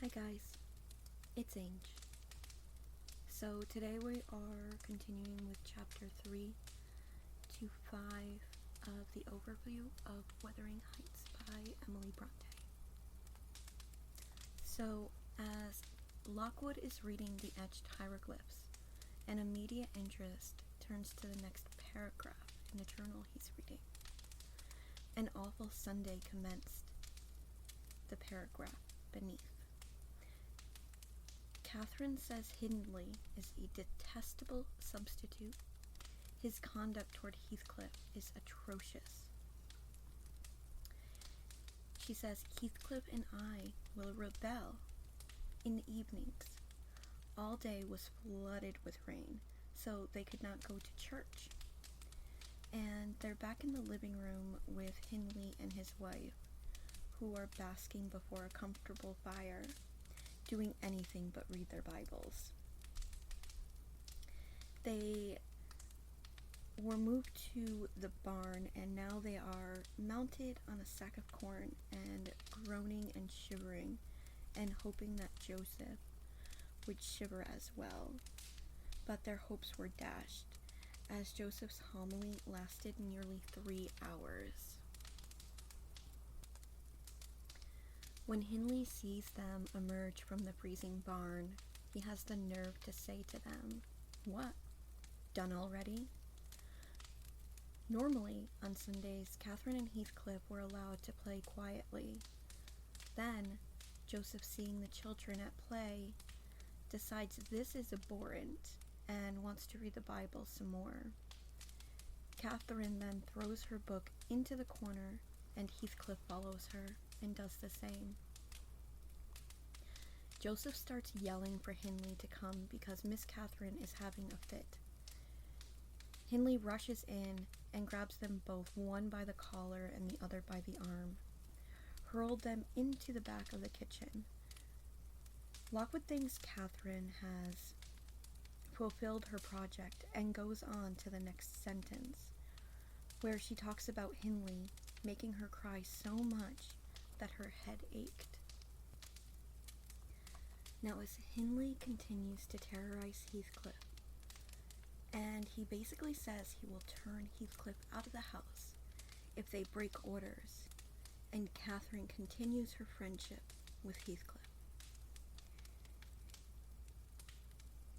Hi guys, it's Ange. So today we are continuing with chapter 3 to 5 of the overview of Wuthering Heights by Emily Bronte. So as Lockwood is reading the etched hieroglyphs, an immediate interest turns to the next paragraph in the journal he's reading. An awful Sunday commenced, the paragraph beneath. Catherine says Hindley is a detestable substitute. His conduct toward Heathcliff is atrocious. She says Heathcliff and I will rebel in the evenings. All day was flooded with rain, so they could not go to church. And they're back in the living room with Hindley and his wife, who are basking before a comfortable fire, doing anything but read their Bibles. They were moved to the barn, and now they are mounted on a sack of corn and groaning and shivering and hoping that Joseph would shiver as well. But their hopes were dashed, as Joseph's homily lasted nearly 3 hours. When Hindley sees them emerge from the freezing barn, he has the nerve to say to them, "What? Done already?" Normally, on Sundays, Catherine and Heathcliff were allowed to play quietly. Then, Joseph, seeing the children at play, decides this is abhorrent and wants to read the Bible some more. Catherine then throws her book into the corner, and Heathcliff follows her and does the same. Joseph starts yelling for Hindley to come because Miss Catherine is having a fit. Hindley rushes in and grabs them both, one by the collar and the other by the arm, hurled them into the back of the kitchen. Lockwood thinks Catherine has fulfilled her project and goes on to the next sentence, where she talks about Hindley making her cry so much that her head ached. Now, as Hindley continues to terrorize Heathcliff, and he basically says he will turn Heathcliff out of the house if they break orders, and Catherine continues her friendship with Heathcliff.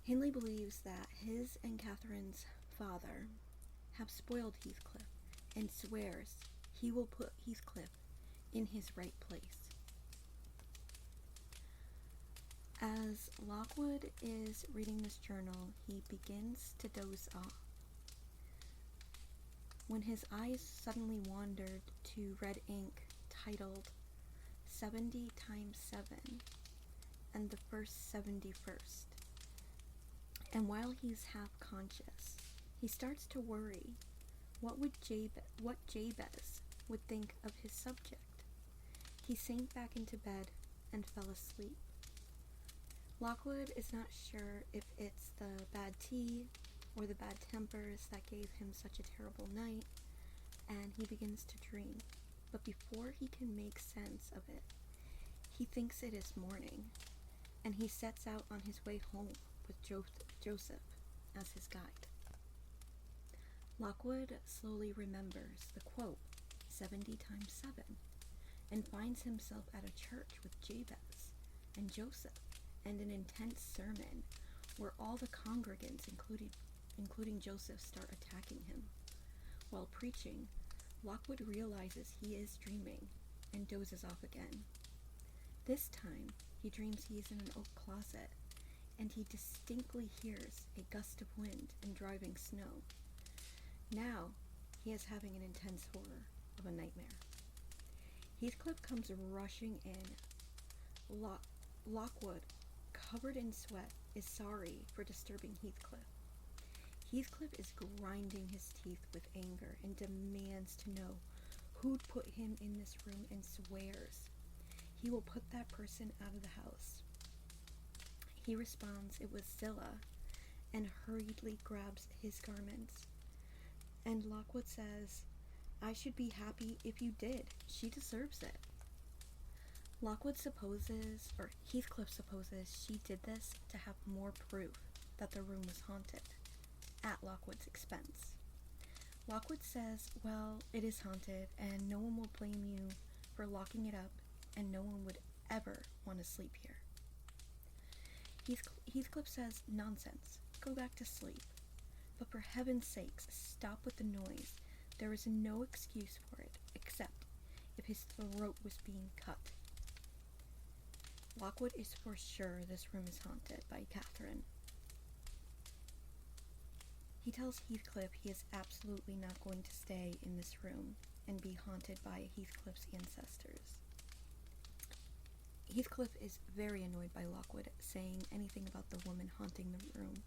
Hindley believes that his and Catherine's father have spoiled Heathcliff and swears he will put Heathcliff in his right place. As Lockwood is reading this journal, he begins to doze off, when his eyes suddenly wandered to red ink titled 70 times 7 and the first 71st. And while he's half conscious, he starts to worry what Jabez would think of his subject. He sank back into bed and fell asleep. Lockwood is not sure if it's the bad tea or the bad tempers that gave him such a terrible night, and he begins to dream. But before he can make sense of it, he thinks it is morning, and he sets out on his way home with Joseph as his guide. Lockwood slowly remembers the quote, 70 times 7, and finds himself at a church with Jabez and Joseph, and an intense sermon where all the congregants, including Joseph, start attacking him. While preaching, Lockwood realizes he is dreaming and dozes off again. This time, he dreams he is in an oak closet, and he distinctly hears a gust of wind and driving snow. Now, he is having an intense horror of a nightmare. Heathcliff comes rushing in. Lockwood, covered in sweat, is sorry for disturbing Heathcliff. Heathcliff is grinding his teeth with anger and demands to know who'd put him in this room, and swears he will put that person out of the house. He responds it was Zillah, and hurriedly grabs his garments. And Lockwood says, "I should be happy if you did. She deserves it." Heathcliff supposes she did this to have more proof that the room was haunted, at Lockwood's expense. Lockwood says, well, it is haunted, and no one will blame you for locking it up, and no one would ever want to sleep here. Heathcliff says, nonsense, go back to sleep. But for heaven's sakes, stop with the noise. There is no excuse for it, except if his throat was being cut. Lockwood is for sure this room is haunted by Catherine. He tells Heathcliff he is absolutely not going to stay in this room and be haunted by Heathcliff's ancestors. Heathcliff is very annoyed by Lockwood saying anything about the woman haunting the room.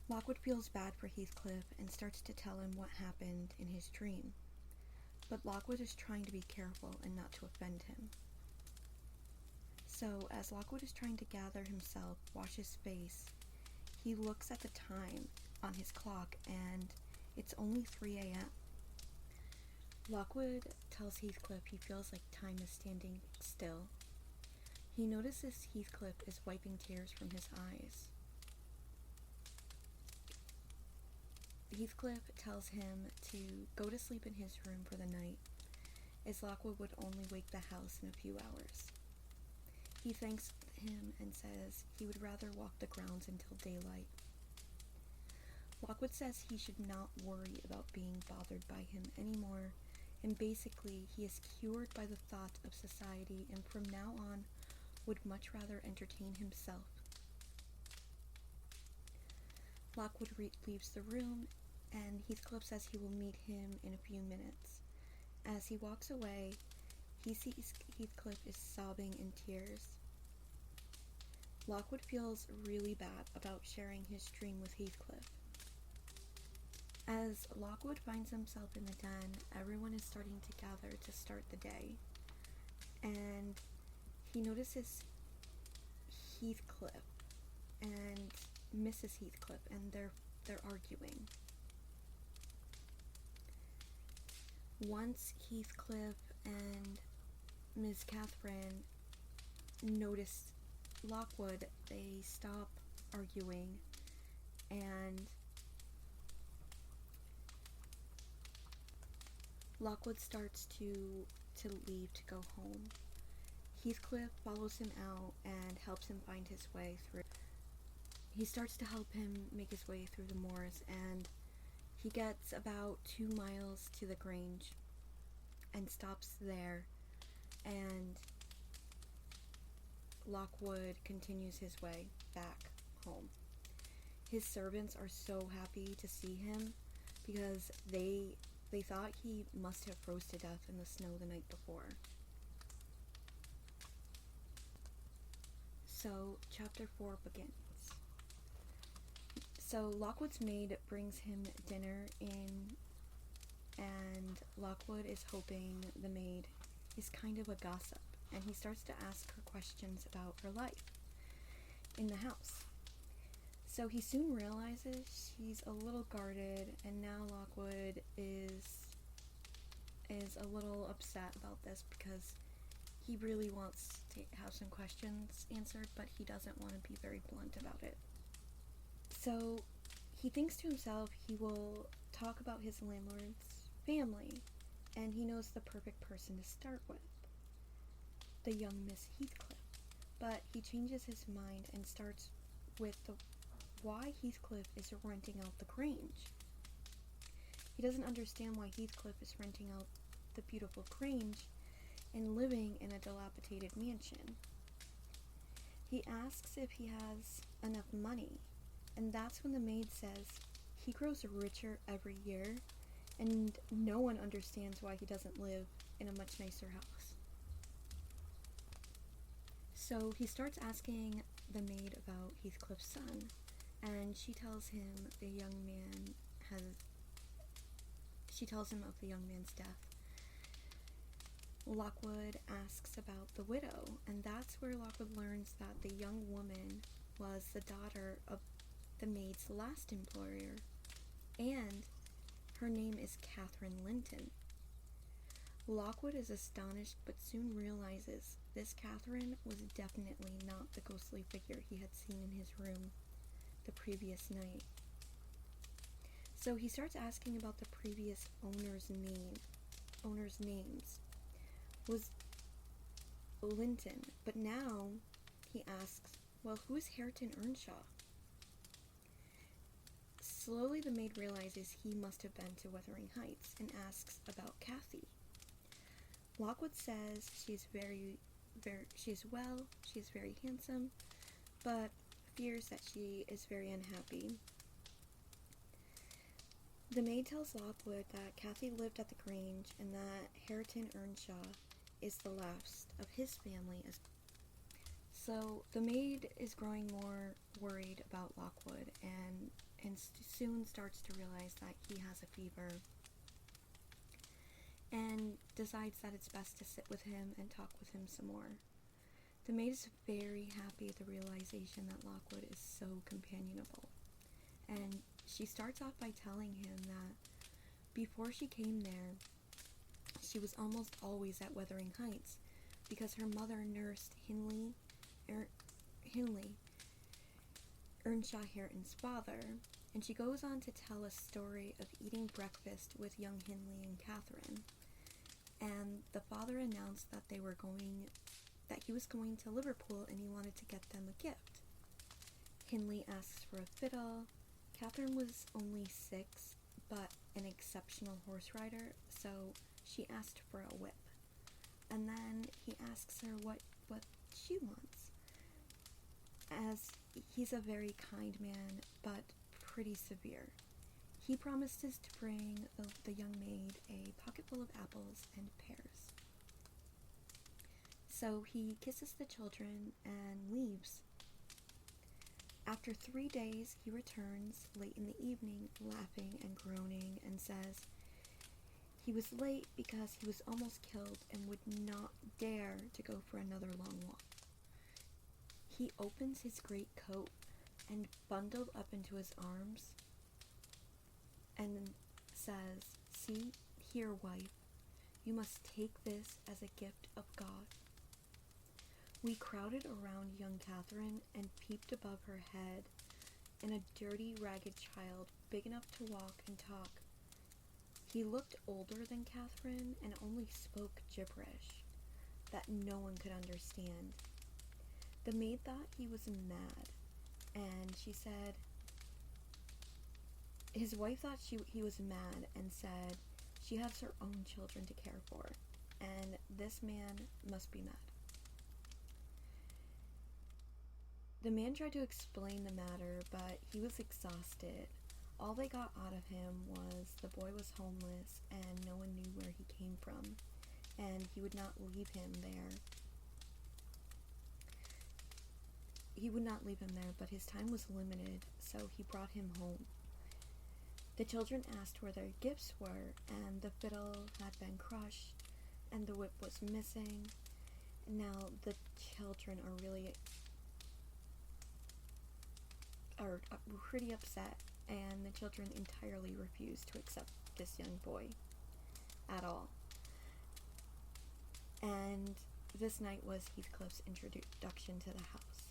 Lockwood feels bad for Heathcliff and starts to tell him what happened in his dream, but Lockwood is trying to be careful and not to offend him. So, as Lockwood is trying to gather himself, wash his face, he looks at the time on his clock and it's only 3 a.m. Lockwood tells Heathcliff he feels like time is standing still. He notices Heathcliff is wiping tears from his eyes. Heathcliff tells him to go to sleep in his room for the night, as Lockwood would only wake the house in a few hours. He thanks him and says he would rather walk the grounds until daylight. Lockwood says he should not worry about being bothered by him anymore, and basically he is cured by the thought of society and from now on would much rather entertain himself. Lockwood leaves the room, and Heathcliff says he will meet him in a few minutes. As he walks away, he sees Heathcliff is sobbing in tears. Lockwood feels really bad about sharing his dream with Heathcliff. As Lockwood finds himself in the den, everyone is starting to gather to start the day, and he notices Heathcliff and Mrs. Heathcliff, and they're arguing. Once Heathcliff and Ms. Catherine notice Lockwood, they stop arguing, and Lockwood starts to leave to go home. Heathcliff follows him out and helps him find his way through. He starts to help him make his way through the moors, and he gets about 2 miles to the Grange and stops there, and Lockwood continues his way back home. His servants are so happy to see him because they thought he must have froze to death in the snow the night before. So, chapter 4 begins. So, Lockwood's maid brings him dinner in, and Lockwood is hoping the maid is kind of a gossip, and he starts to ask her questions about her life in the house. So he soon realizes she's a little guarded, and now Lockwood is a little upset about this because he really wants to have some questions answered, but he doesn't want to be very blunt about it. So he thinks to himself he will talk about his landlord's family, and he knows the perfect person to start with, the young Miss Heathcliff. But he changes his mind and starts with why Heathcliff is renting out the Grange. He doesn't understand why Heathcliff is renting out the beautiful Grange and living in a dilapidated mansion. He asks if he has enough money, and that's when the maid says he grows richer every year, and no one understands why he doesn't live in a much nicer house. So he starts asking the maid about Heathcliff's son, and she tells him of the young man's death. Lockwood asks about the widow, and that's where Lockwood learns that the young woman was the daughter of the maid's last employer, and her name is Catherine Linton. Lockwood is astonished but soon realizes this Catherine was definitely not the ghostly figure he had seen in his room the previous night. So he starts asking about the previous owners' names. Was Linton, but now he asks, well, who's Hareton Earnshaw? Slowly the maid realizes he must have been to Wuthering Heights and asks about Kathy. Lockwood says she is well, she is very handsome, but fears that she is very unhappy. The maid tells Lockwood that Kathy lived at the Grange and that Hareton Earnshaw is the last of his family. So the maid is growing more worried about Lockwood and soon starts to realize that he has a fever and decides that it's best to sit with him and talk with him some more. The maid is very happy at the realization that Lockwood is so companionable, and she starts off by telling him that before she came there, she was almost always at Wuthering Heights because her mother nursed Hindley, Earnshaw Hareton's father, and she goes on to tell a story of eating breakfast with young Hindley and Catherine, and the father announced that he was going to Liverpool and he wanted to get them a gift. Hindley asks for a fiddle. Catherine was only 6, but an exceptional horse rider, so she asked for a whip. And then he asks her what she wants, as he's a very kind man, but pretty severe. He promises to bring the young maid a pocket full of apples and pears. So he kisses the children and leaves. After 3 days, he returns late in the evening, laughing and groaning, and says he was late because he was almost killed and would not dare to go for another long walk. He opens his great coat and bundled up into his arms and says, "See here, wife, you must take this as a gift of God." We crowded around young Catherine and peeped above her head in a dirty, ragged child, big enough to walk and talk. He looked older than Catherine and only spoke gibberish that no one could understand. The maid thought he was mad, and she said, his wife thought he was mad and said she has her own children to care for, and this man must be mad. The man tried to explain the matter, but he was exhausted. All they got out of him was the boy was homeless and no one knew where he came from, and he would not leave him there. But his time was limited, so he brought him home. The children asked where their gifts were, and the fiddle had been crushed, and the whip was missing. Now the children are pretty upset, and the children entirely refuse to accept this young boy at all. And this night was Heathcliff's introduction to the house.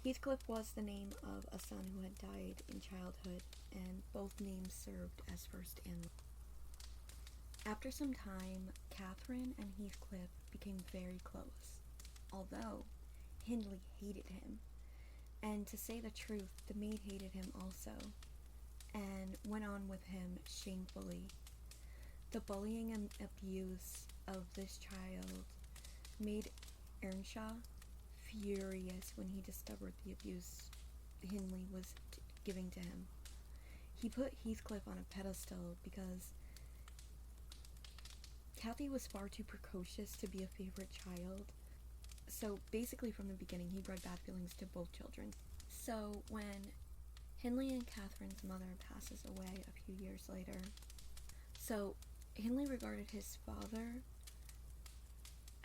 Heathcliff was the name of a son who had died in childhood, and both names served as first and last. After some time, Catherine and Heathcliff became very close, although Hindley hated him. And to say the truth, the maid hated him also, and went on with him shamefully. The bullying and abuse of this child made Earnshaw furious when he discovered the abuse Hindley was giving to him. He put Heathcliff on a pedestal because Kathy was far too precocious to be a favorite child. So basically from the beginning, he bred bad feelings to both children. So when Hindley and Catherine's mother passes away a few years later, so Hindley regarded his father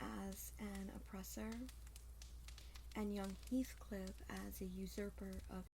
as an oppressor and young Heathcliff as a usurper of